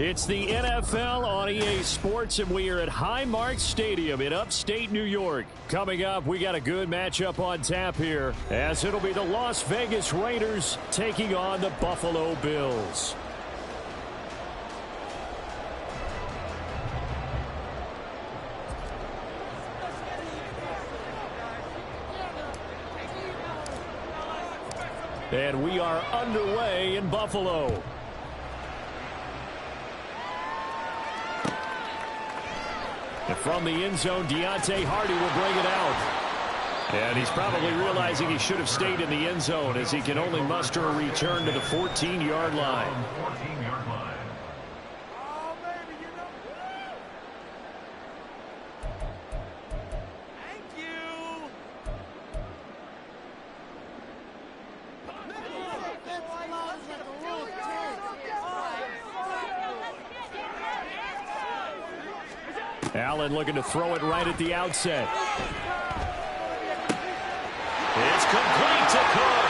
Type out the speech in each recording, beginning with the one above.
It's the NFL on EA Sports, and we are at Highmark Stadium in upstate New York. Coming up, we got a good matchup on tap here, as it'll be the Las Vegas Raiders taking on the Buffalo Bills. And we are underway in Buffalo. And from the end zone, Deontay Hardy will bring it out. And he's probably realizing he should have stayed in the end zone, as he can only muster a return to the 14-yard line. Allen looking to throw it right at the outset. It's complete to Cook.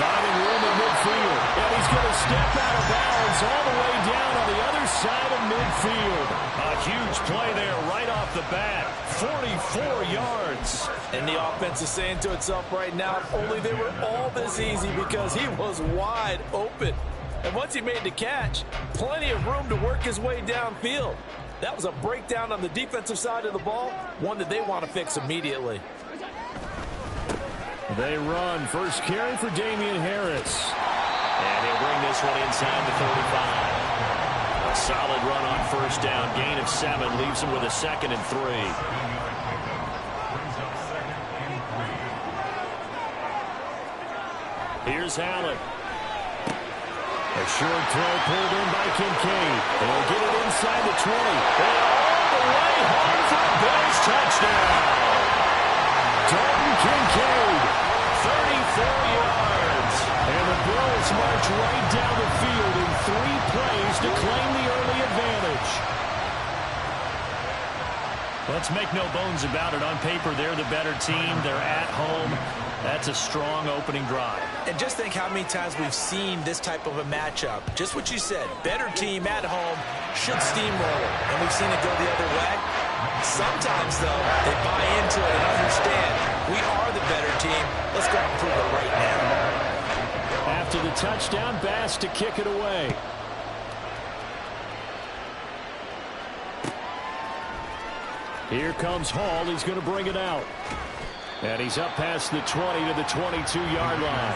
Finding room in midfield. And he's going to step out of bounds all the way down on the other side of midfield. A huge play there right off the bat. 44 yards. And the offense is saying to itself right now, if only they were all this easy, because he was wide open. And once he made the catch, plenty of room to work his way downfield. That was a breakdown on the defensive side of the ball, one that they want to fix immediately. They run. First carry for Damian Harris. And he'll bring this one inside the 35. A solid run on first down. Gain of 7 leaves him with a 2nd and 3. Here's Allen. A short throw pulled in by Kincaid. They'll get it inside the 20. And all the way home for a Bills touchdown. Dalton Kincaid, 34 yards. And the Bills march right down the field in 3 plays to claim the early advantage. Let's make no bones about it. On paper, they're the better team. They're at home. That's a strong opening drive. And just think how many times we've seen this type of a matchup. Just what you said, better team at home should steamroll, and we've seen it go the other way. Sometimes, though, they buy into it and understand we are the better team. Let's go and prove it right now. After the touchdown, Bass to kick it away. Here comes Hall. He's going to bring it out. And he's up past the 20 to the 22-yard line.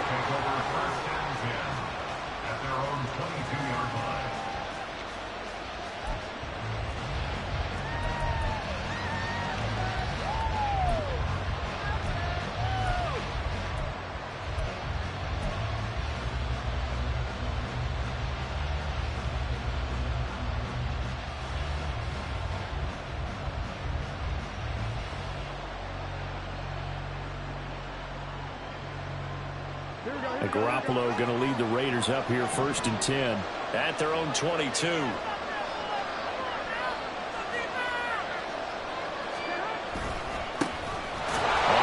And Garoppolo going to lead the Raiders up here 1st and 10 at their own 22. On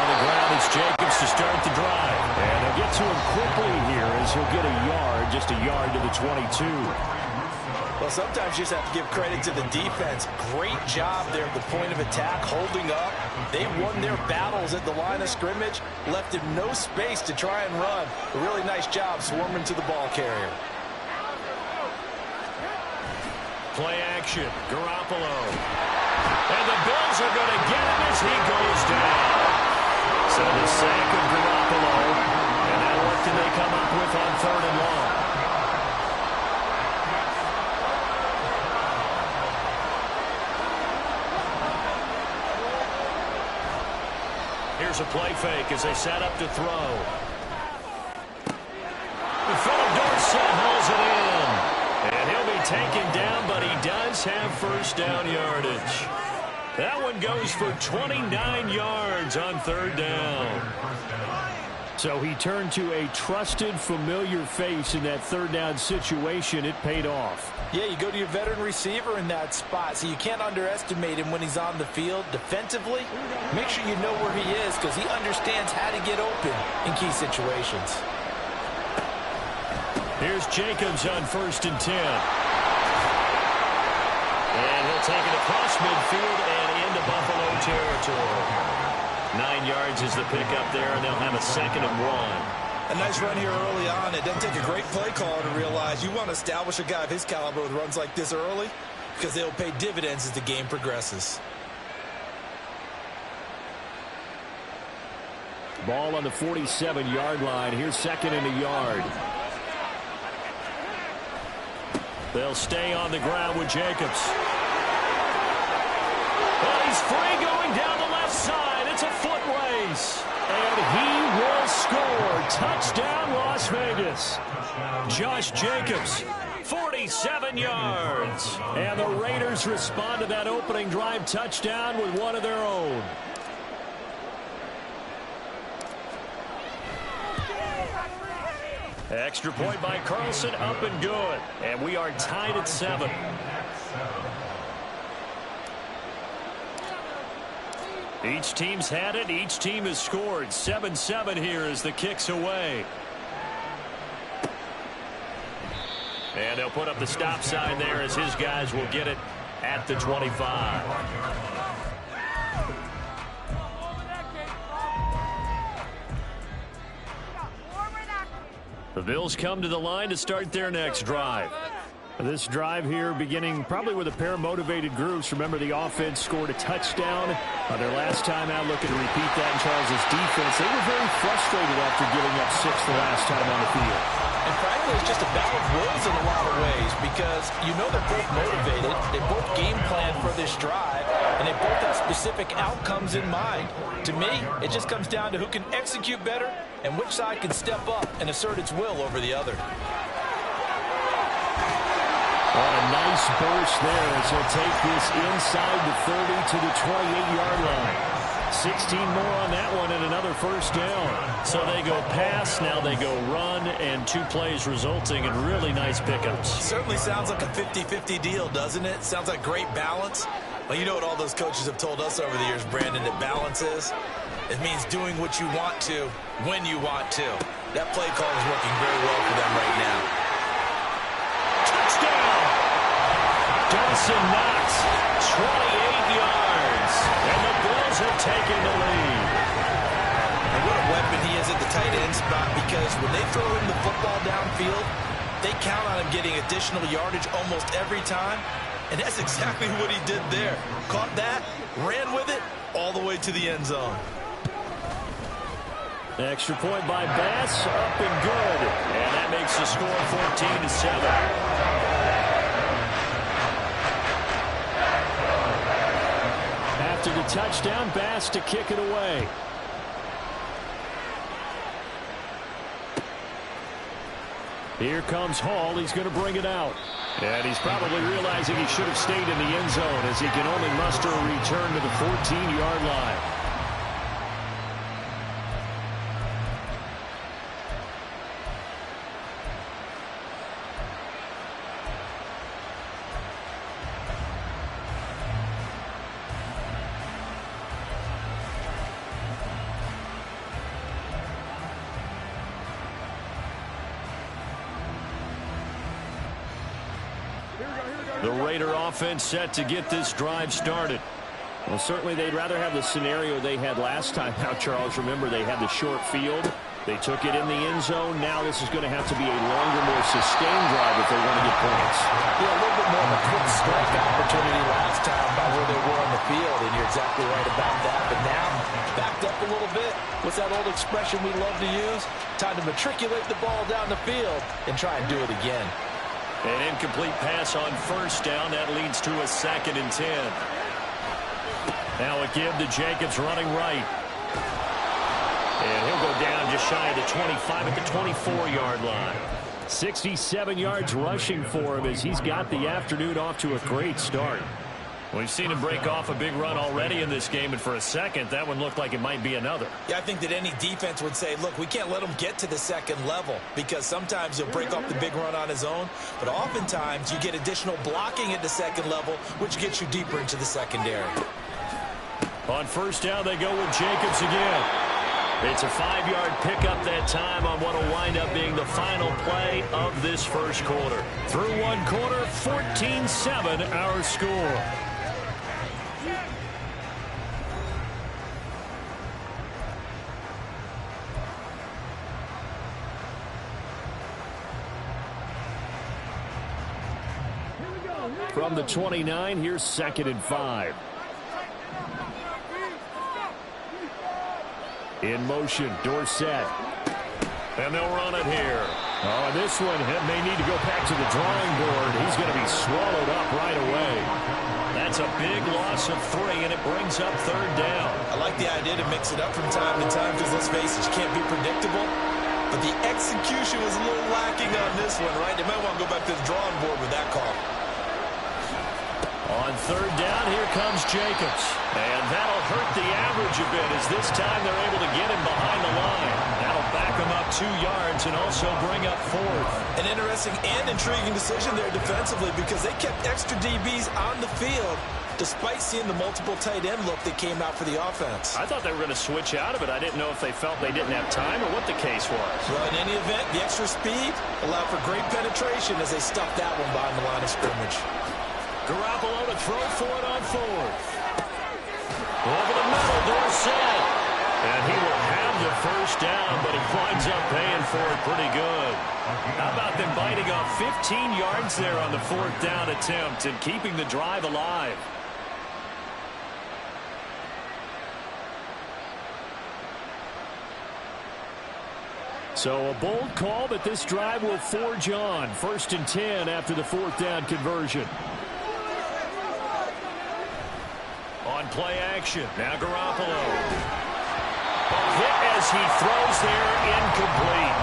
the ground is Jacobs to start the drive. And they'll get to him quickly here as he'll get a yard, just a yard to the 22. Well, sometimes you just have to give credit to the defense. Great job there at the point of attack, holding up. They won their battles at the line of scrimmage, left him no space to try and run. A really nice job swarming to the ball carrier. Play action, Garoppolo. And the Bills are going to get him as he goes down. So the sack of Garoppolo. And now what can they come up with on 3rd and long? Here's a play fake as they set up to throw. Philip Dorsett hauls it in. And he'll be taken down, but he does have first down yardage. That one goes for 29 yards on 3rd down. So he turned to a trusted, familiar face in that 3rd down situation. It paid off. Yeah, you go to your veteran receiver in that spot, so you can't underestimate him when he's on the field. Defensively, make sure you know where he is, because he understands how to get open in key situations. Here's Jacobs on 1st and 10. They'll take it across midfield and into Buffalo territory. 9 yards is the pickup there, and they'll have a 2nd and 1. A nice run here early on. It doesn't take a great play caller to realize you want to establish a guy of his caliber with runs like this early because they'll pay dividends as the game progresses. Ball on the 47-yard line. Here's 2nd and a yard. They'll stay on the ground with Jacobs. And he's free going down the left side. It's a foot race. And he will score. Touchdown, Las Vegas. Josh Jacobs, 47 yards. And the Raiders respond to that opening drive touchdown with one of their own. Extra point by Carlson, up and good. And we are tied at 7. Each team's had it. Each team has scored. 7-7 here as the kick's away. And they'll put up the stop sign there as his guys will get it at the 25. The Bills come to the line to start their next drive. This drive here beginning probably with a pair of motivated groups. Remember, the offense scored a touchdown on their last time out, looking to repeat that in Charles' defense. They were very frustrated after giving up 6 the last time on the field. And frankly, it's just a battle of wills in a lot of ways because you know they're both motivated. They both game plan for this drive, and they both have specific outcomes in mind. To me, it just comes down to who can execute better and which side can step up and assert its will over the other. On a nice burst there as he'll take this inside the 30 to the 28-yard line. 16 more on that one and another first down. So they go pass, now they go run, and 2 plays resulting in really nice pickups. Certainly sounds like a 50-50 deal, doesn't it? Sounds like great balance. Well, you know what all those coaches have told us over the years, Brandon, that balance is? It means doing what you want to, when you want to. That play call is working very well for them right now. Touchdown! Dawson Knox, 28 yards. And the Bills have taken the lead. And what a weapon he is at the tight end spot, because when they throw him the football downfield, they count on him getting additional yardage almost every time. And that's exactly what he did there. Caught that, ran with it, all the way to the end zone. Extra point by Bass, up and good. And that makes the score 14-7. After the touchdown, Bass to kick it away. Here comes Hall. He's going to bring it out. And he's probably realizing he should have stayed in the end zone as he can only muster a return to the 14-yard line. The Raider offense set to get this drive started. Well, certainly they'd rather have the scenario they had last time out, Charles. Remember, they had the short field. They took it in the end zone. Now this is going to have to be a longer, more sustained drive if they want to get points. Yeah, a little bit more of a quick strike opportunity last time by where they were on the field, and you're exactly right about that. But now, backed up a little bit. What's that old expression we love to use? Time to matriculate the ball down the field and try and do it again. An incomplete pass on first down. That leads to a 2nd and 10. Now a give to Jacobs running right. And he'll go down just shy of the 25 at the 24-yard line. 67 yards rushing for him as he's got the afternoon off to a great start. We've seen him break off a big run already in this game, and for a second, that one looked like it might be another. Yeah, I think that any defense would say, look, we can't let him get to the second level because sometimes he'll break off the big run on his own, but oftentimes you get additional blocking at the second level, which gets you deeper into the secondary. On first down, they go with Jacobs again. It's a 5-yard pickup that time on what will wind up being the final play of this first quarter. Through one quarter, 14-7 our score. From the 29, here's 2nd and 5. In motion, Dorsett. And they'll run it here. Oh, this one may need to go back to the drawing board. He's going to be swallowed up right away. That's a big loss of 3, and it brings up 3rd down. I like the idea to mix it up from time to time because, let's face it, you can't be predictable. But the execution was a little lacking on this one, right? They might want to go back to the drawing board with that call. On 3rd down, here comes Jacobs. And that'll hurt the average a bit as this time they're able to get him behind the line. That'll back him up 2 yards and also bring up 4th. An interesting and intriguing decision there defensively because they kept extra DBs on the field despite seeing the multiple tight end look that came out for the offense. I thought they were going to switch out of it. I didn't know if they felt they didn't have time or what the case was. Well, in any event, the extra speed allowed for great penetration as they stuffed that one behind the line of scrimmage. Garoppolo to throw for it on 4th. Over the middle, Dorsett. And he will have the 1st down, but he winds up paying for it pretty good. How about them biting off 15 yards there on the 4th down attempt and keeping the drive alive? So a bold call, but this drive will forge on. 1st and 10 after the 4th down conversion. On play action, now Garoppolo. Hit as he throws there, incomplete.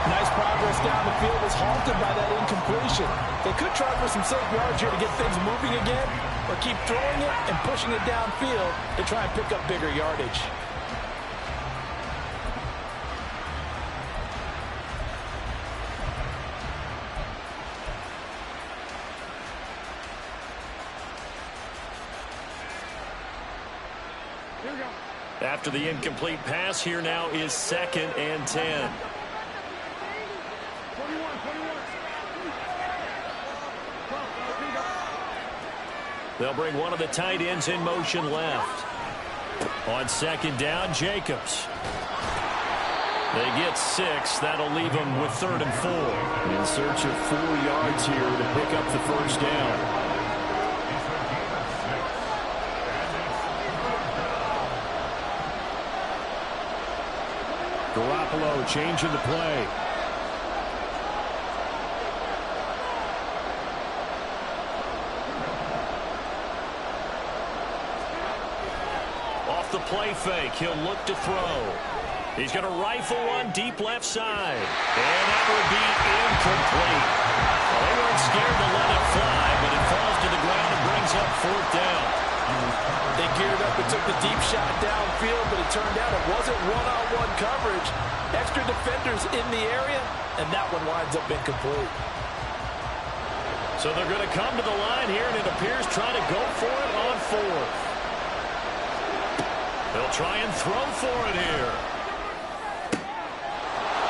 Nice progress down the field was halted by that incompletion. They could try for some safe yards here to get things moving again, or keep throwing it and pushing it downfield to try and pick up bigger yardage. After the incomplete pass, here now is 2nd and 10. They'll bring one of the tight ends in motion left. On 2nd down, Jacobs. They get 6. That'll leave them with 3rd and 4. In search of 4 yards here to pick up the 1st down. Garoppolo changing the play. Off the play fake, he'll look to throw. He's going to rifle one deep left side. And that would be incomplete. Well, they weren't scared to let it fly, but it falls to the ground and brings up 4th down. They geared up and took the deep shot downfield, but it turned out it wasn't one-on-one coverage. Extra defenders in the area, and that one winds up incomplete. So they're going to come to the line here, and it appears trying to go for it on 4th. They'll try and throw for it here.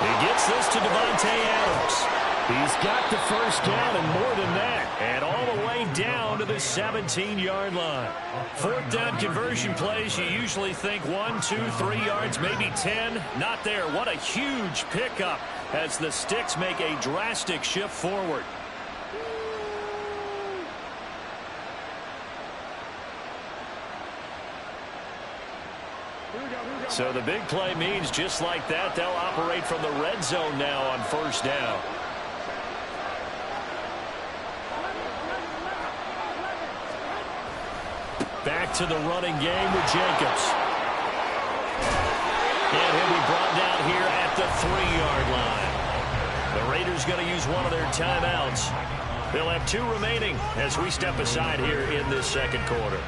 He gets this to Devontae Adams. He's got the 1st down and more than that. And all the way down to the 17-yard line. 4th down conversion plays, you usually think 1, 2, 3 yards, maybe 10. Not there. What a huge pickup as the Sticks make a drastic shift forward. So the big play means just like that, they'll operate from the red zone now on 1st down. Back to the running game with Jacobs. And he'll be brought down here at the 3-yard line. The Raiders going to use one of their timeouts. They'll have 2 remaining as we step aside here in this 2nd quarter.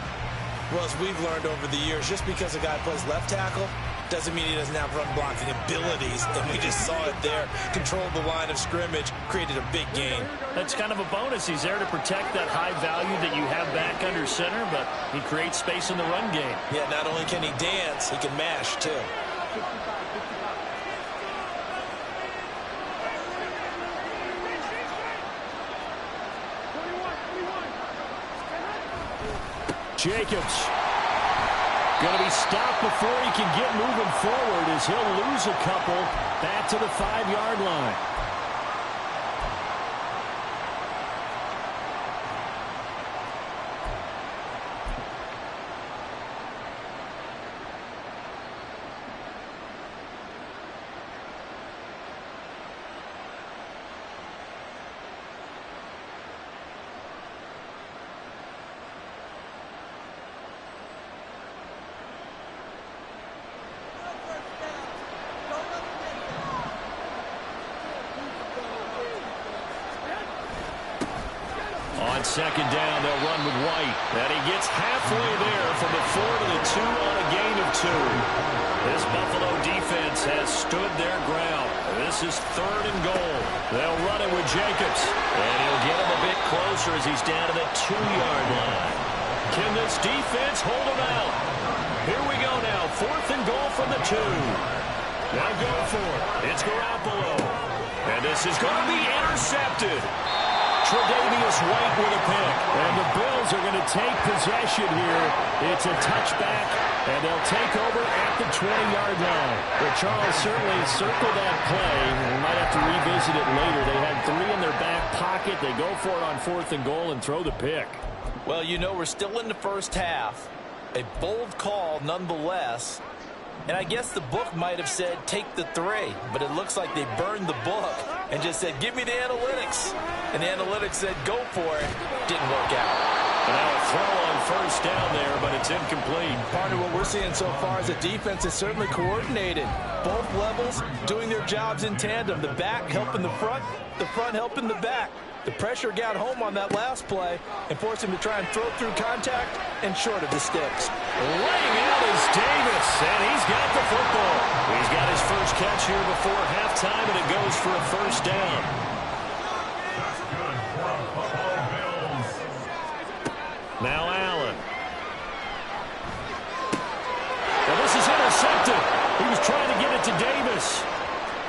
Well, as we've learned over the years, just because a guy plays left tackle doesn't mean he doesn't have run blocking abilities, and we just saw it there. Controlled the line of scrimmage, created a big gain. That's kind of a bonus. He's there to protect that high value that you have back under center, but he creates space in the run game. Yeah, not only can he dance, he can mash, too. Jacobs going to be stopped before he can get moving forward as he'll lose a couple back to the 5-yard line. second down. They'll run with White. And he gets halfway there from the 4 to the 2 on a gain of 2. This Buffalo defense has stood their ground. This is 3rd and goal. They'll run it with Jacobs. And he'll get him a bit closer as he's down to the 2-yard line. Can this defense hold him out? Here we go now. 4th and goal from the 2. They'll go for it. It's Garoppolo. And this is going to be intercepted. Tre'Davious White with a pick. And the Bills are going to take possession here. It's a touchback, and they'll take over at the 20-yard line. But Charles certainly circled that play. We might have to revisit it later. They had 3 in their back pocket. They go for it on 4th and goal and throw the pick. Well, you know, we're still in the first half. A bold call nonetheless. And I guess the book might have said take the 3, but it looks like they burned the book and just said, give me the analytics. And the analytics said, go for it. Didn't work out. And now a throw on 1st down there, but it's incomplete. Partner, what we're seeing so far is the defense is certainly coordinated. Both levels doing their jobs in tandem. The back helping the front helping the back. The pressure got home on that last play and forced him to try and throw through contact and short of the sticks. Laying out is Davis, and he's got the football. He's got his first catch here before halftime, and it goes for a 1st down. Now Allen. Well, this is intercepted. He was trying to get it to Davis.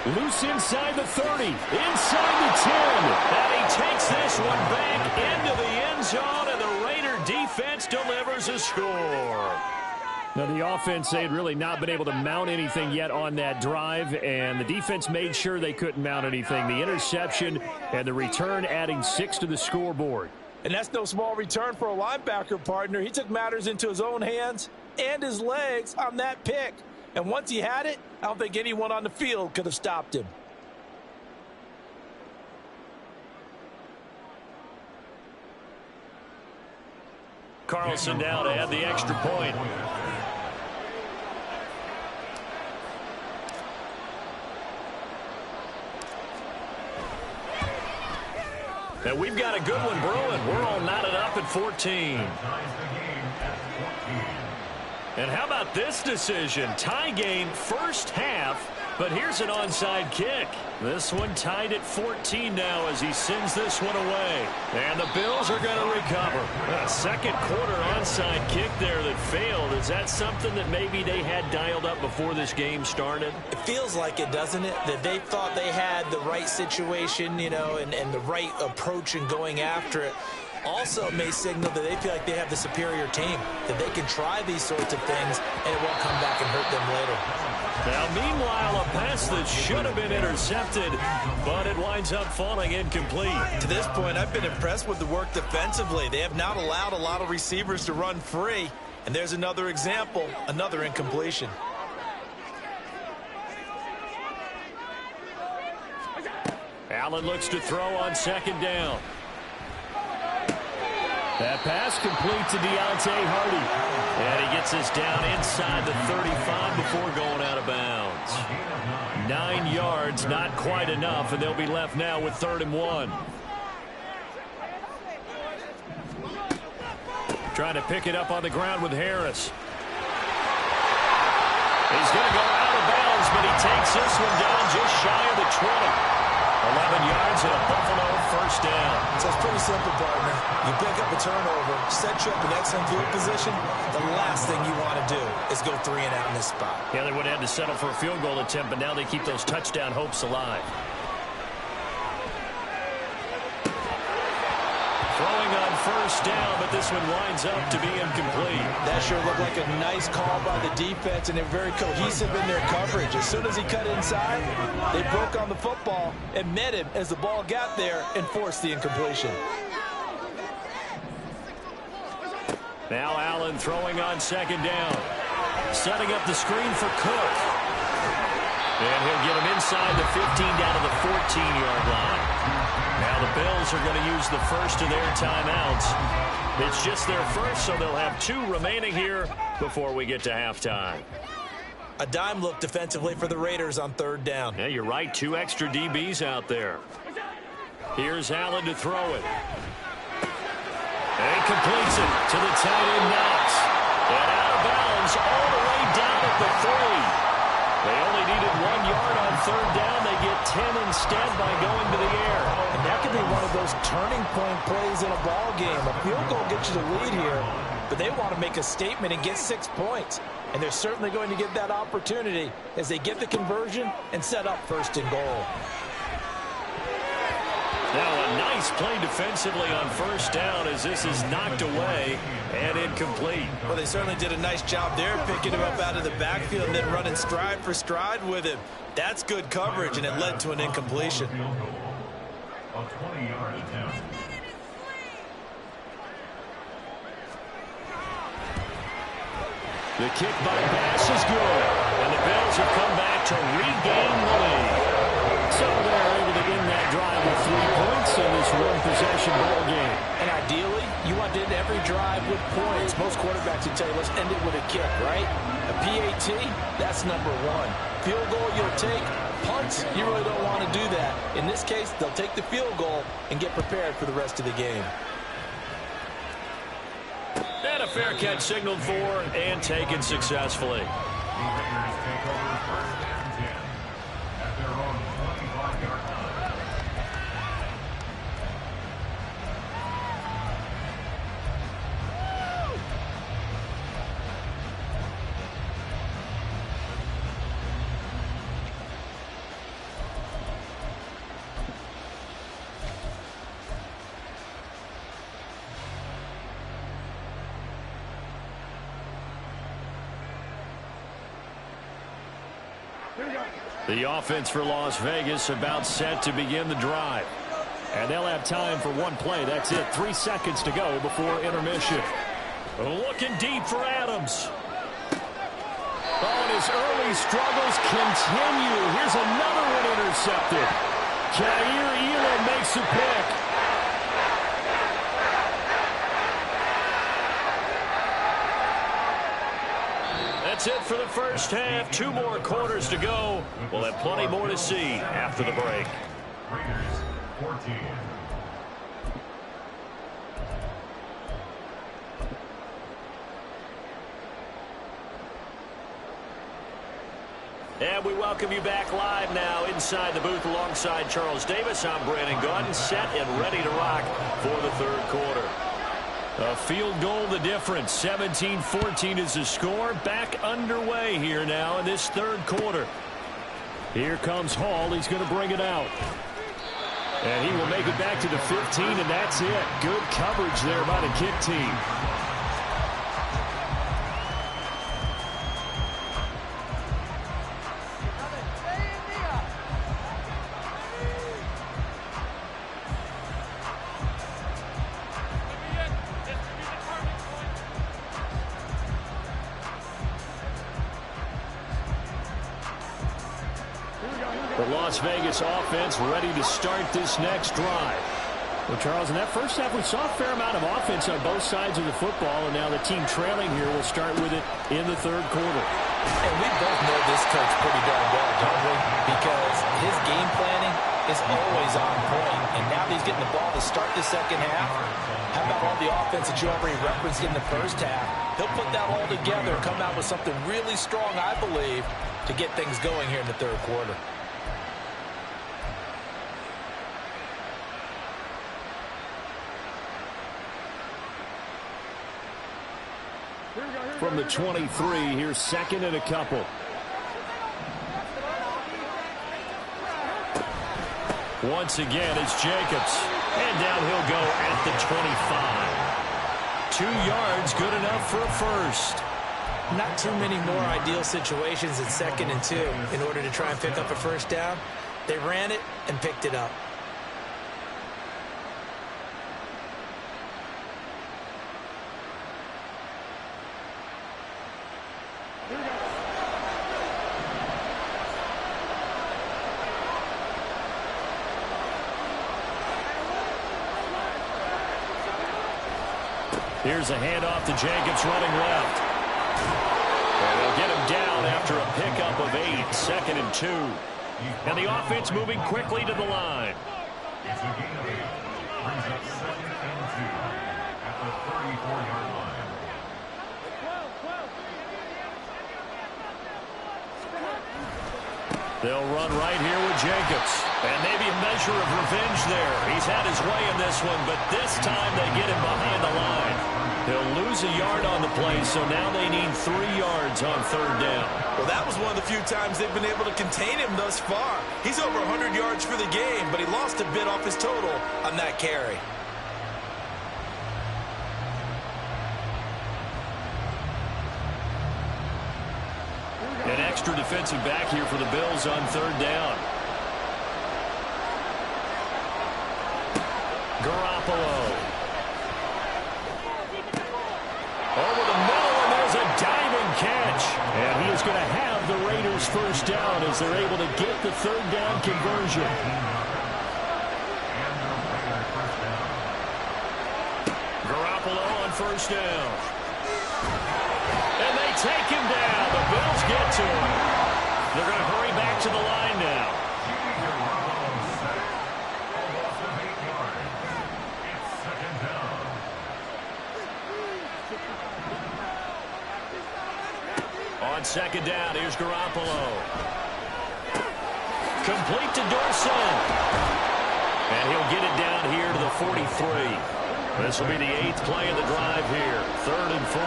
Loose inside the 30, inside the 10. And he takes this one back into the end zone, and the Raider defense delivers a score. Now, the offense, they had really not been able to mount anything yet on that drive, and the defense made sure they couldn't mount anything. The interception and the return adding 6 to the scoreboard. And that's no small return for a linebacker, partner. He took matters into his own hands and his legs on that pick. And once he had it, I don't think anyone on the field could have stopped him. Carlson now to add the extra point. And we've got a good one brewing. We're all knotted up at 14. And how about this decision? Tie game, first half, but here's an onside kick. This one tied at 14 now as he sends this one away. And the Bills are going to recover. A second quarter onside kick there that failed. Is that something that maybe they had dialed up before this game started? It feels like it, doesn't it? That they thought they had the right situation, you know, and the right approach in going after it. Also, it may signal that they feel like they have the superior team, that they can try these sorts of things, and it won't come back and hurt them later. Now, meanwhile, a pass that should have been intercepted, but it winds up falling incomplete. To this point, I've been impressed with the work defensively. They have not allowed a lot of receivers to run free, and there's another example, another incompletion. Allen looks to throw on 2nd down. That pass complete to Deontay Hardy. And he gets us down inside the 35 before going out of bounds. 9 yards, not quite enough, and they'll be left now with 3rd and 1. Trying to pick it up on the ground with Harris. He's going to go out of bounds, but he takes this one down just shy of the 20. 11 yards and a Buffalo 1st down. So it's pretty simple, partner. You pick up a turnover, set you up in excellent field position. The last thing you want to do is go 3 and out in this spot. Yeah, they would have had to settle for a field goal attempt, but now they keep those touchdown hopes alive. Throwing on 1st down, but this one winds up to be incomplete. That sure looked like a nice call by the defense, and they're very cohesive in their coverage. As soon as he cut inside, they broke on the football and met him as the ball got there and forced the incompletion. Now Allen throwing on 2nd down. Setting up the screen for Cook. And he'll get him inside the 15 down to the 14-yard line. Now the Bills are going to use the first of their timeouts. It's just their first, so they'll have 2 remaining here before we get to halftime. A dime look defensively for the Raiders on 3rd down. Yeah, you're right. 2 extra DBs out there. Here's Allen to throw it. And he completes it to the tight end, Knox. And out of bounds all the way down at the 3. They only needed 1 yard on third down. They get 10 instead by going to the air. And that could be one of those turning point plays in a ball game. A field goal gets you the lead here, but they want to make a statement and get 6 points. And they're certainly going to get that opportunity as they get the conversion and set up first and goal. Now a nice play defensively on first down as this is knocked away and incomplete. Well, they certainly did a nice job there, picking him up out of the backfield and then running stride for stride with him. That's good coverage, and it led to an incompletion. A 20-yard attempt. The kick by Bass is good, and the Bills have come back to regain the lead. So they're able to end that drive with 3 points in this one-possession ball game. And ideally, you want to end every drive with points. Most quarterbacks would tell you, let's end it with a kick, right? A PAT, that's number 1. Field goal, you'll take. Punts, you really don't want to do that. In this case, they'll take the field goal and get prepared for the rest of the game. And a fair catch signaled for and taken successfully. The Raiders take over first and 10 at their own 25-yard line. The offense for Las Vegas about set to begin the drive. And they'll have time for one play. That's it. 3 seconds to go before intermission. Looking deep for Adams. Oh, and his early struggles continue. Here's another one intercepted. Jair Elam makes a pick. That's it for the first half. 2 more quarters to go. We'll have plenty more to see after the break. Raiders 14. And we welcome you back live now inside the booth alongside Charles Davis. I'm Brandon Gaudin, set and ready to rock for the third quarter. A field goal the difference. 17-14 is the score. Back underway here now in this third quarter. Here comes Hall. He's going to bring it out. And he will make it back to the 15, and that's it. Good coverage there by the kick team. The Las Vegas offense ready to start this next drive. Well, Charles, in that first half, we saw a fair amount of offense on both sides of the football, and now the team trailing here will start with it in the third quarter. And we both know this coach pretty darn well, don't we? Because his game planning is always on point, and now he's getting the ball to start the second half. How about all the offense that you already referenced in the first half? He'll put that all together and come out with something really strong, I believe, to get things going here in the third quarter. From the 23, here's second and a couple. Once again, it's Jacobs. And down he'll go at the 25. 2 yards, good enough for a first. Not too many more ideal situations at 2nd and 2 in order to try and pick up a first down. They ran it and picked it up. Here's a handoff to Jacobs running left. And they'll get him down after a pickup of 8, 2nd and 2. And the offense moving quickly to the line. It's a gain of 8. Brings up 2nd and 2. at the 34-yard line. They'll run right here with Jacobs. And maybe a measure of revenge there. He's had his way in this one, but this time they get him behind the line. They'll lose a yard on the play, so now they need 3 yards on 3rd down. Well, that was one of the few times they've been able to contain him thus far. He's over 100 yards for the game, but he lost a bit off his total on that carry. An extra defensive back here for the Bills on 3rd down. Garoppolo. Over the middle, and there's a diving catch. And he is going to have the Raiders 1st down as they're able to get the 3rd down conversion. Garoppolo on 1st down. And they take him down. The Bills get to him. They're going to hurry back to the line now. On 2nd down, here's Garoppolo. Complete to Dorson. And he'll get it down here to the 43. This will be the 8th play of the drive here. 3rd and 4.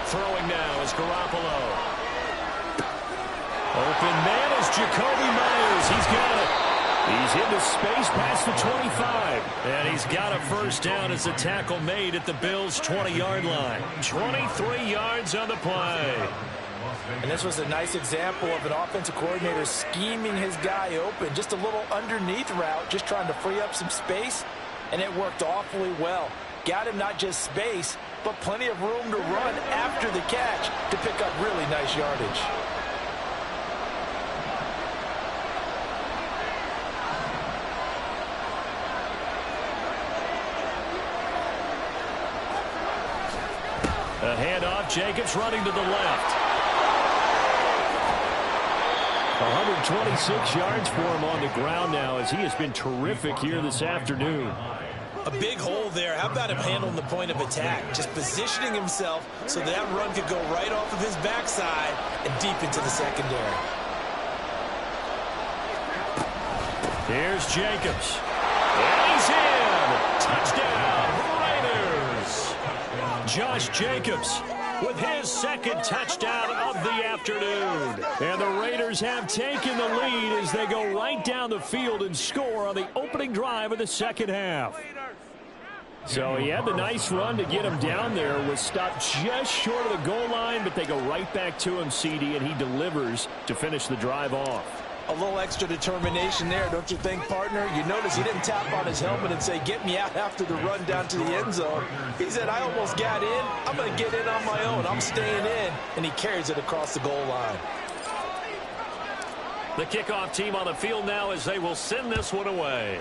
Throwing now is Garoppolo. Open man is Jacoby Myers. He's got it. He's into space past the 25. And he's got a 1st down as the tackle made at the Bills' 20-yard line. 23 yards on the play. And this was a nice example of an offensive coordinator scheming his guy open. Just a little underneath route, just trying to free up some space. And it worked awfully well. Got him not just space, but plenty of room to run after the catch to pick up really nice yardage. A handoff, Jacobs running to the left. 126 yards for him on the ground now as he has been terrific here this afternoon. A big hole there. How about him handling the point of attack? Just positioning himself so that run could go right off of his backside and deep into the secondary. Here's Jacobs. And he's in. Touchdown, Raiders. Josh Jacobs with his 2nd touchdown of the afternoon. And the Raiders have taken the lead as they go right down the field and score on the opening drive of the 2nd half. So he had the nice run to get him down there, was stopped just short of the goal line, but they go right back to him, CD, and he delivers to finish the drive off. A little extra determination there, don't you think, partner? You notice he didn't tap on his helmet and say, get me out after the run down to the end zone. He said, I almost got in. I'm going to get in on my own. I'm staying in. And he carries it across the goal line. The kickoff team on the field now as they will send this one away.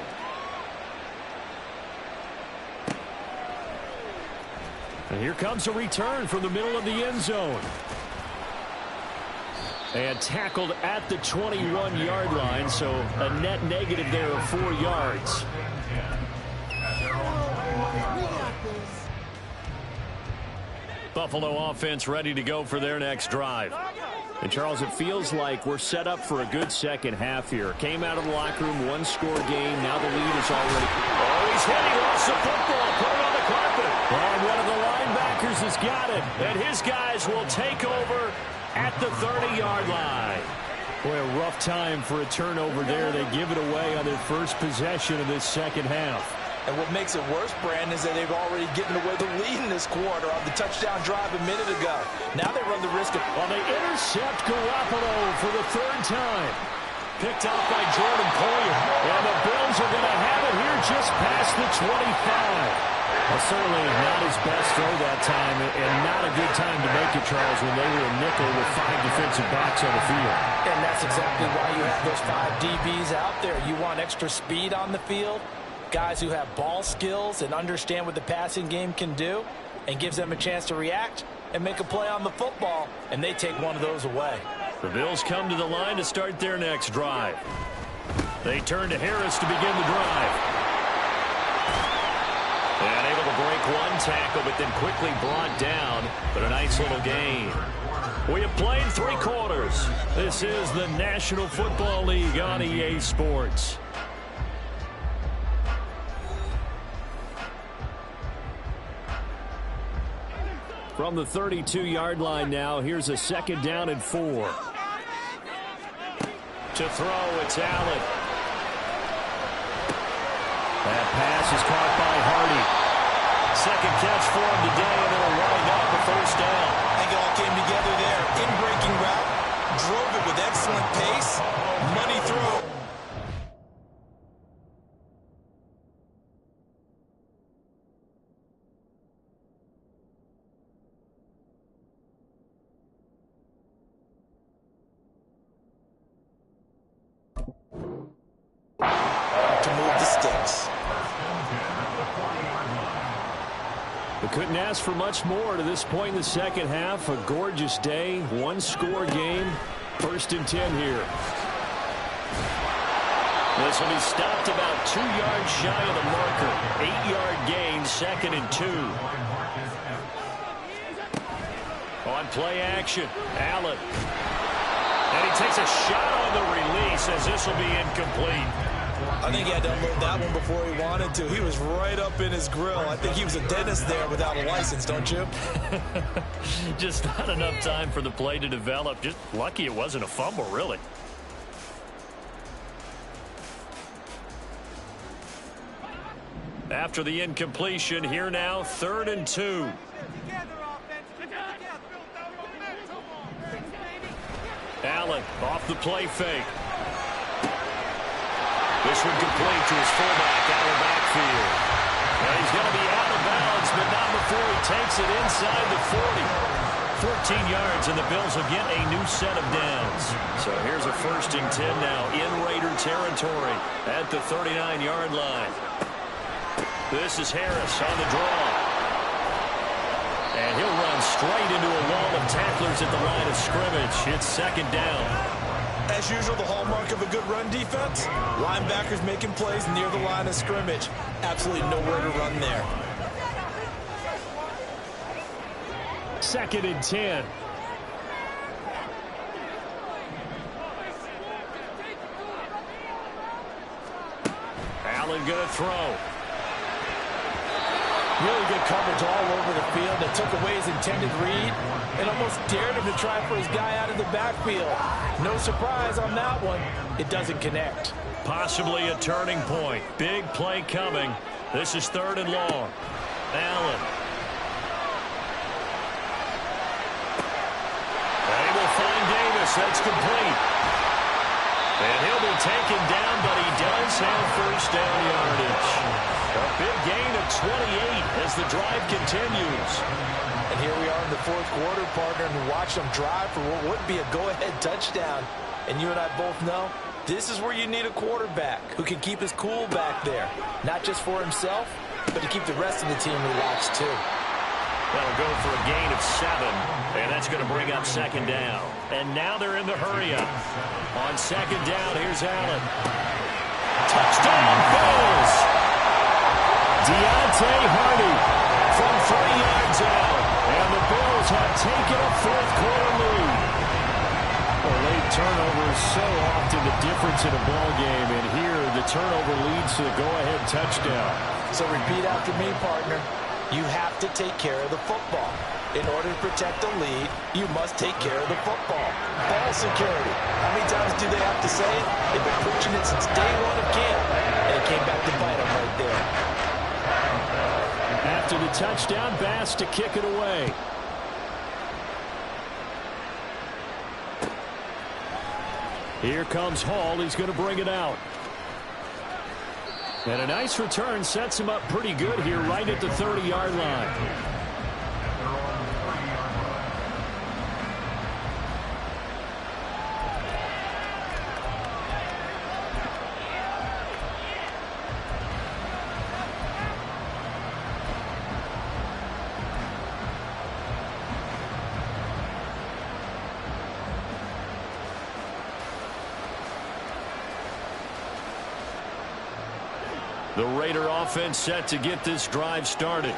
And here comes a return from the middle of the end zone. And tackled at the 21-yard line, so a net negative there of 4 yards. Buffalo offense ready to go for their next drive. And, Charles, it feels like we're set up for a good second half here. Came out of the locker room, 1-score game. Now the lead is already... Oh, he's hit. He lost the football. Put it on the carpet. And one of the linebackers has got it. And his guys will take over at the 30-yard line. Boy, a rough time for a turnover there. They give it away on their first possession of this second half. And what makes it worse, Brandon, is that they've already given away the lead in this quarter on the touchdown drive a minute ago. Now they run the risk of... Well, they intercept Garoppolo for the 3rd time. Picked off by Jordan Poyer. And the Bills are going to have it here just past the 25. Well, certainly not his best throw that time, and not a good time to make it, Charles, when they were a nickel with 5 defensive backs on the field. And that's exactly why you have those 5 DBs out there. You want extra speed on the field, guys who have ball skills and understand what the passing game can do, and gives them a chance to react and make a play on the football, and they take one of those away. The Bills come to the line to start their next drive. They turn to Harris to begin the drive. And able to break one tackle, but then quickly brought down. But a nice little gain. We have played 3 quarters. This is the National Football League on EA Sports. From the 32-yard line now, here's a 2nd down and 4. To throw, it's Allen. That pass is caught by Hardy. 2nd catch for him today, and it'll wind up a 1st down. I think it all came together there. In-breaking route, drove it with excellent pace, money throw. To move the sticks. We couldn't ask for much more to this point in the second half. A gorgeous day, 1-score game. 1st and 10 here. This will be stopped about 2 yards shy of the marker. 8-yard gain, 2nd and 2. On play action, Allen. And he takes a shot on the release as this will be incomplete. I think he had to unload that one before he wanted to. He was right up in his grill. I think he was a dentist there without a license, don't you? Just not enough time for the play to develop. Just lucky it wasn't a fumble, really. After the incompletion, here now, 3rd and 2. Allen off the play fake. This one complete to his fullback out of the backfield. Well, he's going to be out of bounds, but not before he takes it inside the 40. 14 yards, and the Bills will get a new set of downs. So here's a 1st and 10 now in Raider territory at the 39-yard line. This is Harris on the draw. And he'll run straight into a wall of tacklers at the line of scrimmage. It's 2nd down. As usual, the hallmark of a good run defense, linebackers making plays near the line of scrimmage. Absolutely nowhere to run there. 2nd and 10. Allen going to throw. Really good coverage all over the field. They took away his intended read and almost dared him to try for his guy out of the backfield. No surprise on that one. It doesn't connect. Possibly a turning point. Big play coming. This is 3rd and long. Allen. They will find Davis. That's complete. And he'll be taken down, but he does have 1st down yardage. A big gain of 28 as the drive continues. And here we are in the 4th quarter, partner, and watch them drive for what would be a go-ahead touchdown. And you and I both know this is where you need a quarterback who can keep his cool back there. Not just for himself, but to keep the rest of the team relaxed too. That'll go for a gain of 7, and that's going to bring up 2nd down. And now they're in the hurry-up. On 2nd down, here's Allen. Touchdown, Bills! Deontay Hardy from 3 yards out, and the Bills have taken a 4th quarter lead. Well, late turnovers so often the difference in a ball game, and here the turnover leads to the go-ahead touchdown. So repeat after me, partner. You have to take care of the football. In order to protect the lead, you must take care of the football. Ball security. How many times do they have to say it? They've been preaching it since day 1 of camp, and it came back to bite them right there. After the touchdown, Bass to kick it away. Here comes Hall. He's going to bring it out. And a nice return sets him up pretty good here right at the 30-yard line. The Raider offense set to get this drive started.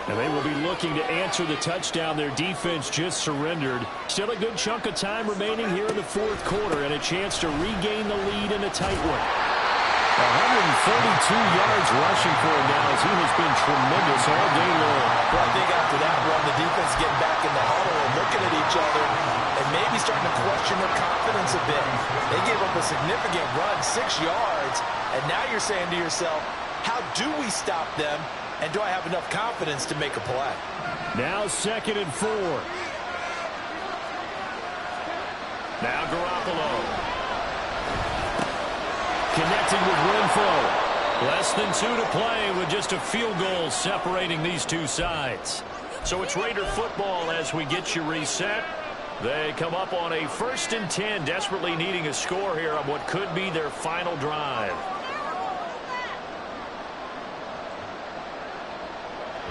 And they will be looking to answer the touchdown their defense just surrendered. Still a good chunk of time remaining here in the fourth quarter and a chance to regain the lead in a tight one. 142 yards rushing for him now as he has been tremendous all day long. Well, I think after that run, the defense getting back in the huddle and looking at each other and maybe starting to question their confidence a bit. They gave up a significant run, 6 yards, and now you're saying to yourself, how do we stop them? And do I have enough confidence to make a play? Now 2nd and 4. Now Garoppolo. Connecting with Renfro. Less than 2 to play with just a field goal separating these two sides. So it's Raider football as we get you reset. They come up on a 1st and 10, desperately needing a score here on what could be their final drive.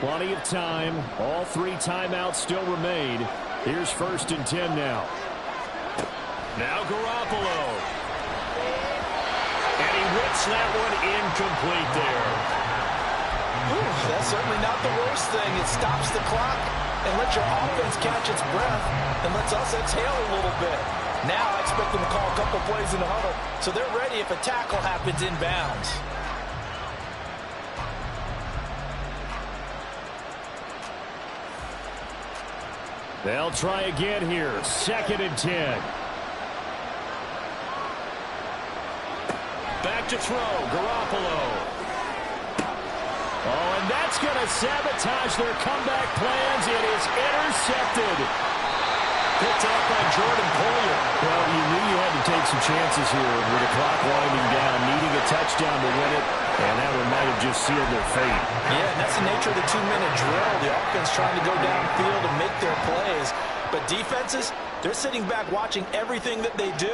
Plenty of time. All 3 timeouts still remain. Here's 1st and 10 now. Now Garoppolo. And he whips that one incomplete there. Ooh, that's certainly not the worst thing. It stops the clock and lets your offense catch its breath and lets us exhale a little bit. Now I expect them to call a couple plays in the huddle so they're ready if a tackle happens inbounds. They'll try again here. 2nd and 10. Back to throw. Garoppolo. Oh, and that's going to sabotage their comeback plans. It is intercepted. Picked up by Jordan Poyer. Well, you knew you had to take some chances here with the clock winding down, needing a touchdown to win it, and that one might have just sealed their fate. Yeah, and that's the nature of the 2-minute drill. The offense trying to go downfield and make their plays. But defenses, they're sitting back watching everything that they do,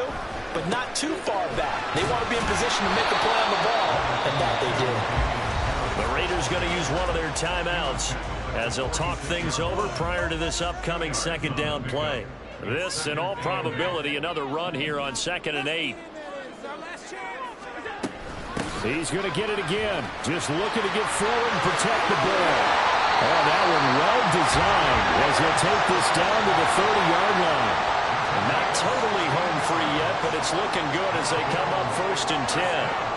but not too far back. They want to be in position to make a play on the ball, and that they did. The Raiders going to use one of their timeouts as they'll talk things over prior to this upcoming 2nd down play. This, in all probability, another run here on 2nd and 8. He's going to get it again. Just looking to get forward and protect the ball. Oh, that one well designed as he'll take this down to the 30-yard line. Not totally home free yet, but it's looking good as they come up 1st and 10.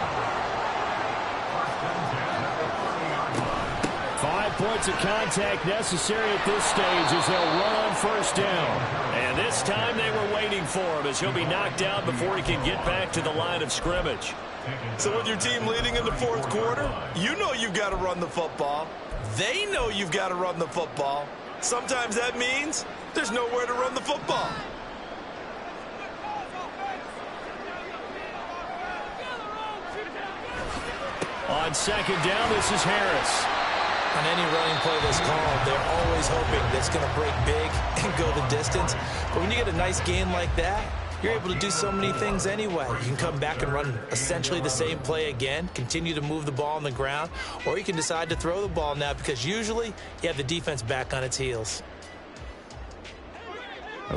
5 points of contact necessary at this stage as they'll run on 1st down. And this time they were waiting for him as he'll be knocked out before he can get back to the line of scrimmage. So with your team leading in the 4th quarter, you know you've got to run the football. They know you've got to run the football. Sometimes that means there's nowhere to run the football. On 2nd down, this is Harris. On any running play that's called, they're always hoping that's going to break big and go the distance. But when you get a nice gain like that, you're able to do so many things anyway. You can come back and run essentially the same play again, continue to move the ball on the ground, or you can decide to throw the ball now because usually you have the defense back on its heels.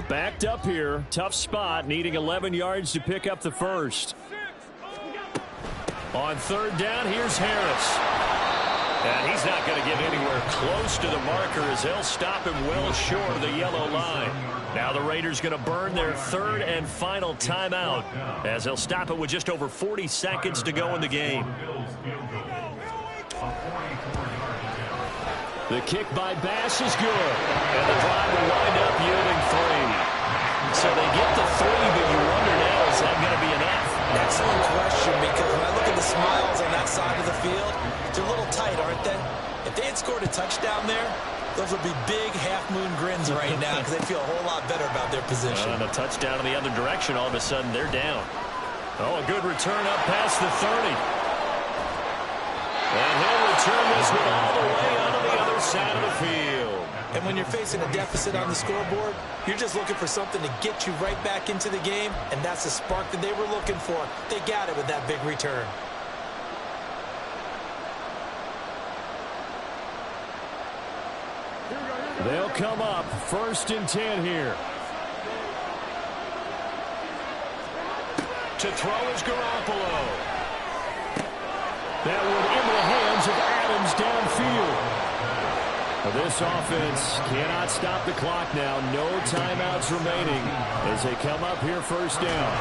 Backed up here. Tough spot, needing 11 yards to pick up the 1st. On 3rd down, here's Harris. And he's not going to get anywhere close to the marker as they'll stop him well short of the yellow line. Now the Raiders going to burn their 3rd and final timeout as they'll stop it with just over 40 seconds to go in the game. The kick by Bass is good. And the drive will wind up yielding 3. So they get the 3, but you wonder now, is that going to be enough? Excellent question, because when I look at the smiles on that side of the field, they're a little tight, aren't they? If they had scored a touchdown there, those would be big half-moon grins right now because they feel a whole lot better about their position. And a touchdown in the other direction, all of a sudden they're down. Oh, a good return up past the 30. And he'll return this one all the way onto the other side of the field. And when you're facing a deficit on the scoreboard, you're just looking for something to get you right back into the game, and that's the spark that they were looking for. They got it with that big return. They'll come up 1st and 10 here. To throw is Garoppolo. That would throws of Adams downfield. Well, this offense cannot stop the clock now. No timeouts remaining as they come up here first down.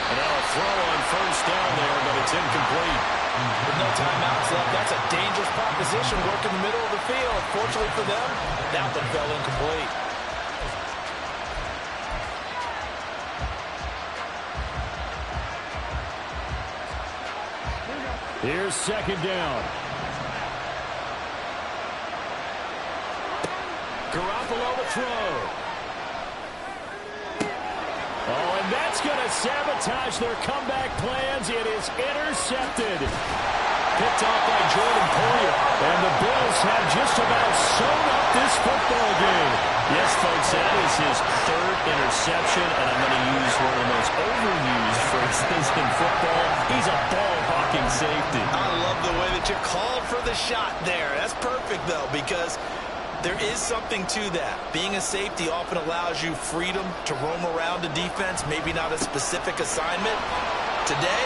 And a throw on first down there, but it's incomplete. With no timeouts left, that's a dangerous proposition. Work in the middle of the field. Fortunately for them, that one fell incomplete. Here's second down. Garoppolo to throw. Oh, and that's going to sabotage their comeback plans. It is intercepted. Picked off by Jordan Poyer. And the Bills have just about sewn up this football game. Yes, folks, that is his third interception, and I'm going to use one of the most overused phrases in football. He's a ball-hawking safety. I love the way that you called for the shot there. That's perfect, though, because there is something to that. Being a safety often allows you freedom to roam around the defense, maybe not a specific assignment. Today,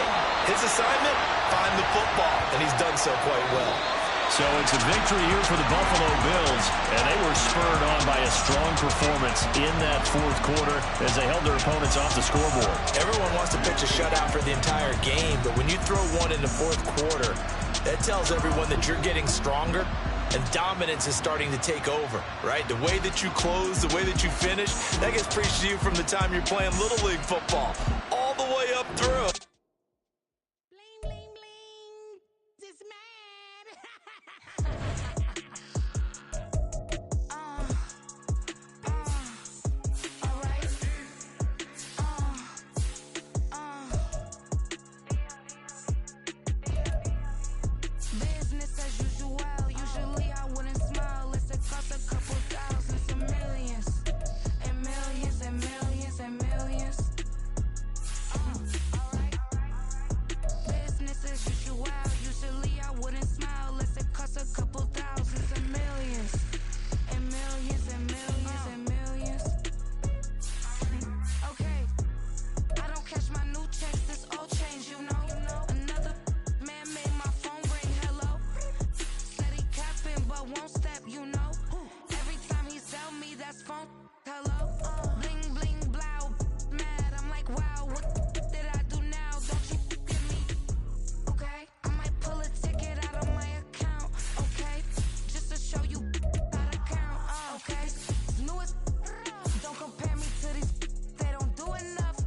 his assignment, find the football, and he's done so quite well. So it's a victory here for the Buffalo Bills, and they were spurred on by a strong performance in that fourth quarter as they held their opponents off the scoreboard. Everyone wants to pitch a shutout for the entire game, but when you throw one in the fourth quarter, that tells everyone that you're getting stronger and dominance is starting to take over, right? The way that you close, the way that you finish, that gets preached to you from the time you're playing Little League football all the way up through. Bling, bling, bling. This mad. All right. Business as usual. Usually I wouldn't smile. It's a cost a couple thousands and millions. And millions and millions and millions. Alright. Business as usual. Usually I wouldn't smile. Unless it costs a couple thousands and millions. And millions and millions and millions. Okay. I don't catch my new checks. This old change, you know. Another man made my phone ring. Hello. Said he capping but won't step, you know. Every time he sell me, that's phone. Hello. Bling bling blow. Mad. I'm like, wow, what did I do now? Don't you get me? Okay. I might pull a ticket out of my account. Okay. Just to show you how to count. Okay. Newest. Don't compare me to these. They don't do enough.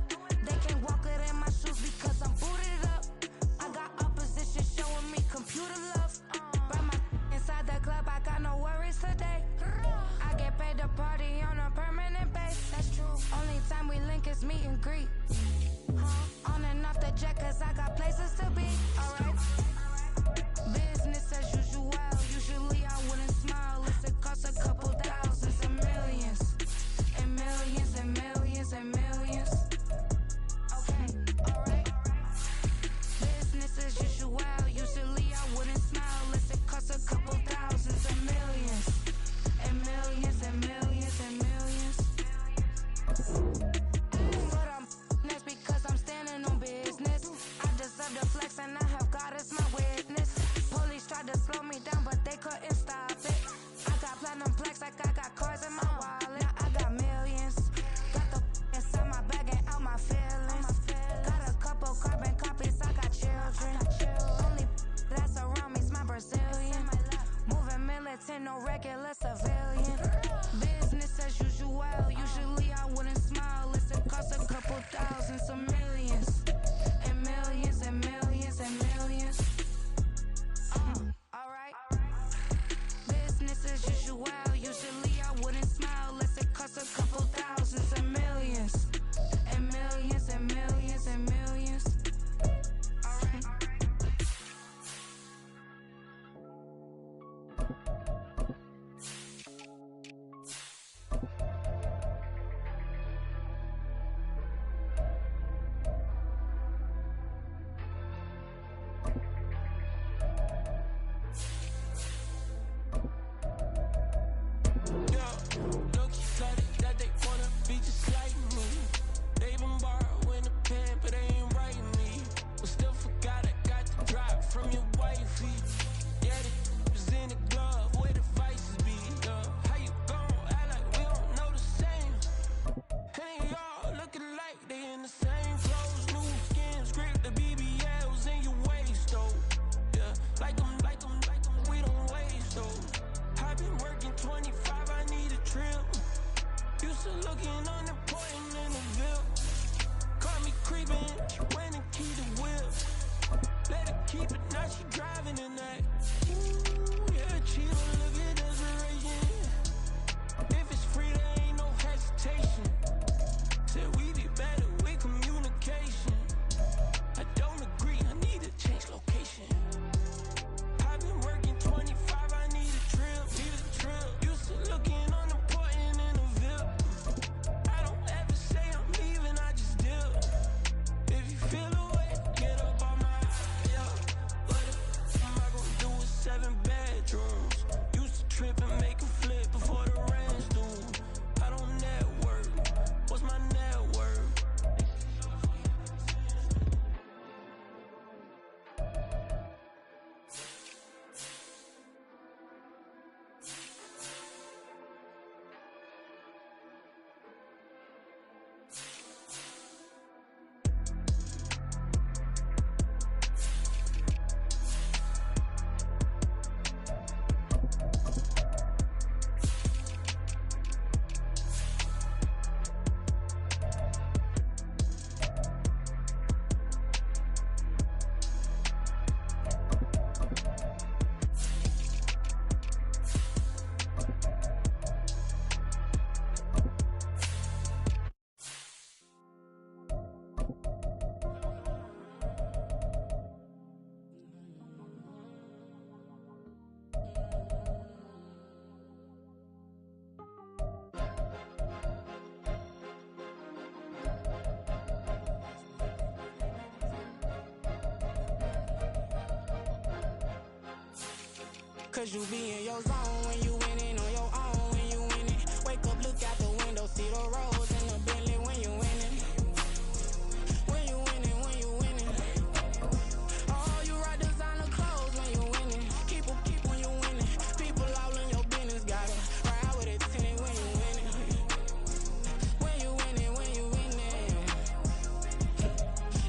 They can't walk it in my shoes because I'm booted up. I got opposition showing me computer love. By my inside the club, I got no worries today. I get paid to party on a permanent base. That's true. Only time we link is meet and greet. On and off the jet, cause I got places to be. Alright. Business as usual. Usually I wouldn't smile. Unless it costs a couple thousands and millions. And millions and millions and millions. Okay, alright. Business as usual. Usually I wouldn't smile unless it costs a couple thousands and millions. And millions and millions and millions. But I'm next because I'm standing on business. I deserve the flex and I have God as my witness. Police tried to slow me down but they couldn't stop it. I got platinum plaques like I got cars in my wallet. I got millions. Got the inside my bag and out my feelings. Got a couple carbon copies, I got children. Only that's around me's my Brazilian. Moving militant, no regular civilian. Business as usual. Usually I wouldn't smile unless it costs a couple thousands of millions. And millions and millions and millions. Alright. Business as usual. Usually I wouldn't smile unless it costs a couple thousands and millions. And millions and millions and millions. Alright. That they wanna be just like me. They been borrowing a pen, but they ain't writing me. But still forgot I got the drop from your wifey. Used to looking unimportant in the Ville. Caught me creeping, she went and keyed the whip. Let her keep it, now she driving in that. Ooh, yeah, cheat on look at desperation. If it's free, there ain't no hesitation. Said we be better with communication. I don't agree, I need to change location. I've been working 25, I need a trip. Used to looking unimportant in the Ville. I don't ever say I'm leaving, I just dip. If you feel away, get up on my yeah. What am I gonna do with 7 bedrooms? Used to trip and make a flip before the rent's due. I don't network. What's my net worth? Cause you be in your zone when you winning on your own when you winning. Wake up, look out the window, see the roads in the Bentley when you winning. When you winning, when you winning. Oh, you rock designer clothes when you winning. Keep when you winning. People all in your business, gotta ride with it tinted when you winning. When you winning, when you winning.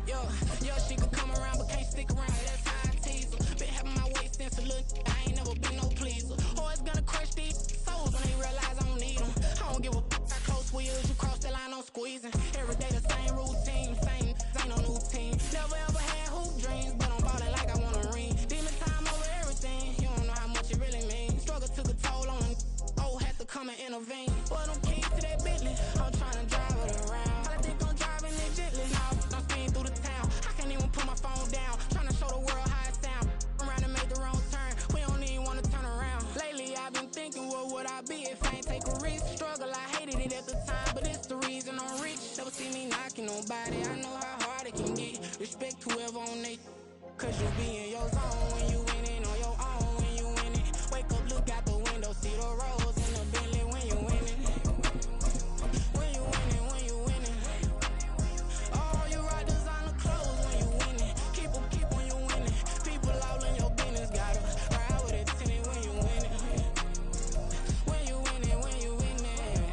Yo, she could come around but can't stick around. That's how I tease her. Been having my weight since a little. I ain't never been no pleaser. Always gonna crush these souls when they realize I don't need them. I don't give a f*** how close we is. You cross the line, I'm squeezing. Every day the same routine, same ain't no new team. Never ever had hoop dreams, but I'm ballin' like I want a ring. Demon time over everything. You don't know how much it really means. Struggle took a toll on them. Oh, had to come and intervene. Boy, them keys to that Bentley. I'm tryna drive it around. I think I'm driving it gently. Now I'm speeding through the town. I can't even put my phone down. Tryna show the world how it sound. Around and make the wrong turn. We don't even wanna turn around. Lately I've been thinking, what would I be if I ain't take a risk? Struggle, I hated it at the time, but it's the reason I'm rich. Never see me knocking nobody. I know how hard it can get. Respect whoever on they. Cause you be in your zone when you winning on your own when you winning. Wake up, look out the window, see the roads in the Bentley when you winning. When you winning, when you winning. Oh, you rock designer clothes when you winning. Keep when you winning. People all in your business, gotta ride with it tinted when you winning. When you winning, when you winning.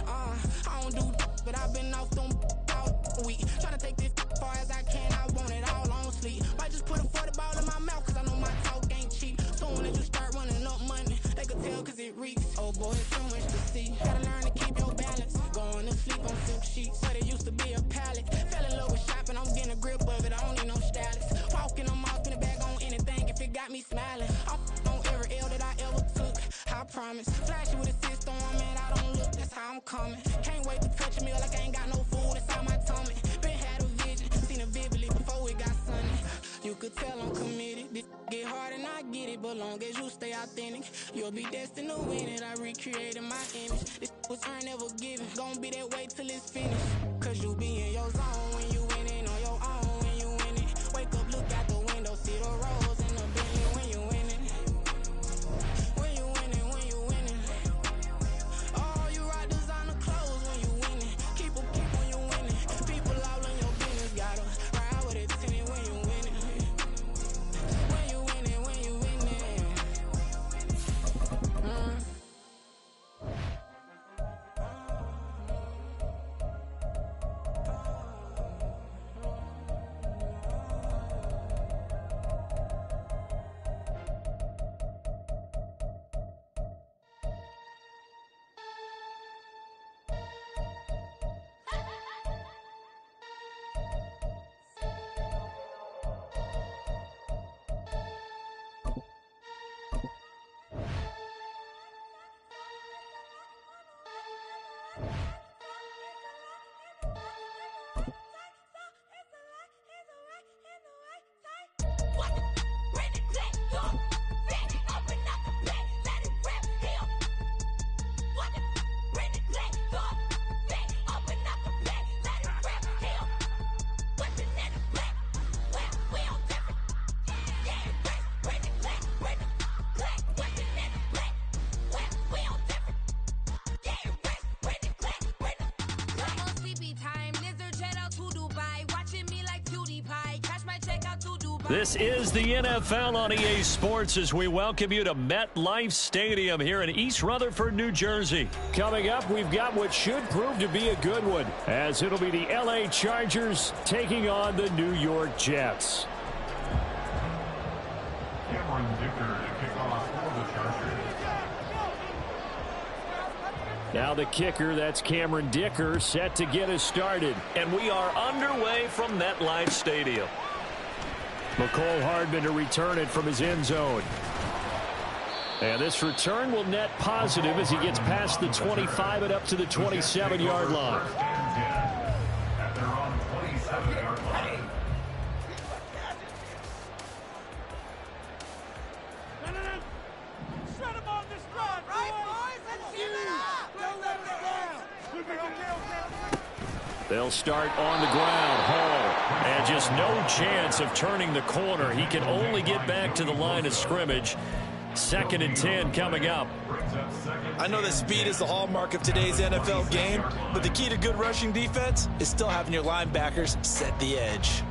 I don't do but I've been off them all week. Tryna take this far as I can, I want it all on sleep. Might just put a 40 ball in my mouth, cause I know my talk ain't cheap. Soon as you start running up money, they could tell cause it reeks. Oh boy, it's too much to see. Gotta learn to keep your balance. Going to sleep on silk sheets, so they used to be a pallet. Fell in love with shopping, I'm getting a grip of it, I don't need no stylist. Walking, I'm off in the bag on anything if it got me smiling. I'm on every L that I ever took, I promise. Flashy with a system, man, I don't look, that's how I'm coming. Can't wait to touch a meal like I ain't got no food inside my tummy. Been had a vision, seen it vividly before it got sunny. You could tell I'm committed. This get hard and I get it, but long as you stay authentic, you'll be destined to win it. I recreated my image. This was earned, never given. Gonna be that way till it's finished. Cause you be in your zone when you winning on your own when you winning. Wake up, look out the window, see the roads in the Bentley when you winning. When you winning, when you winning. Oh, you rock designer clothes when you winning. Keep when you winning. People all in your business, gotta ride with it tinted when you winning. When you winning, when you winning. This is the NFL on EA Sports as we welcome you to MetLife Stadium here in East Rutherford, New Jersey. Coming up, we've got what should prove to be a good one, as it'll be the LA Chargers taking on the New York Jets. Cameron Dicker to kick off for the Chargers. Now the kicker, that's Cameron Dicker, set to get us started. And we are underway from MetLife Stadium. McCole Hardman to return it from his end zone. And this return will net positive as he gets past the 25 and up to the 27-yard line. At their own 27-yard line. Shut him on this run, right, boys? Let's give it up. Don't let it down. They'll start on the ground. Hall, and just no chance of turning the corner. He can only get back to the line of scrimmage. 2nd and 10 coming up. I know that speed is the hallmark of today's NFL game, but the key to good rushing defense is still having your linebackers set the edge.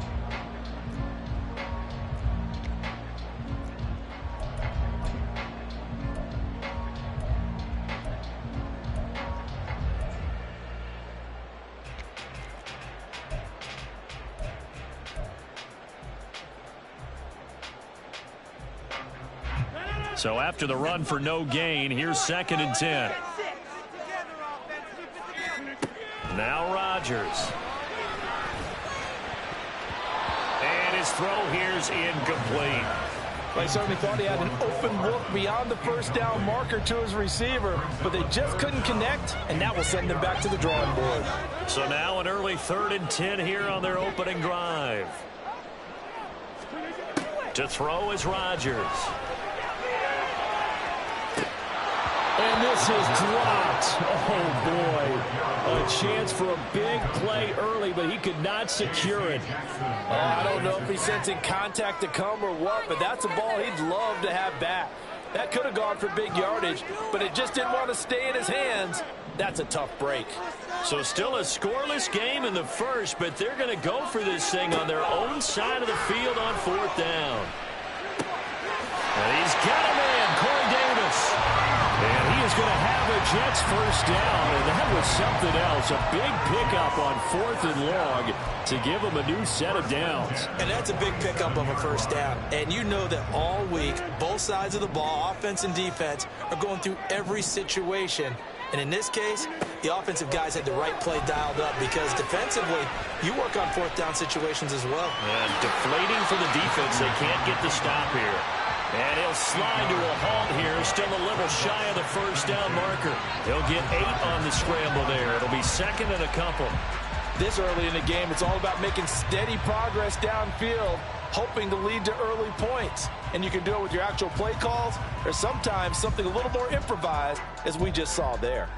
So after the run for no gain, here's 2nd and 10. Now Rodgers. And his throw here's incomplete. I certainly thought he had an open look beyond the first down marker to his receiver, but they just couldn't connect, and that will send them back to the drawing board. So now an early 3rd and 10 here on their opening drive. To throw is Rodgers. And this is dropped. Oh, boy. A chance for a big play early, but he could not secure it. Oh, I don't know if he's sensing contact to come or what, but that's a ball he'd love to have back. That could have gone for big yardage, but it just didn't want to stay in his hands. That's a tough break. So still a scoreless game in the first, but they're going to go for this thing on their own side of the field on 4th down. And he's got a man, Corey Davis. And he is going to have a Jets first down, and that was something else. A big pickup on 4th and long to give him a new set of downs. And that's a big pickup of a first down. And you know that all week, both sides of the ball, offense and defense, are going through every situation. And in this case, the offensive guys had the right play dialed up because defensively, you work on 4th down situations as well. And deflating for the defense. They can't get the stop here. And he'll slide to a halt here, still a little shy of the first down marker. He'll get 8 on the scramble there. It'll be 2nd and a couple. This early in the game, it's all about making steady progress downfield, hoping to lead to early points. And you can do it with your actual play calls, or sometimes something a little more improvised, as we just saw there.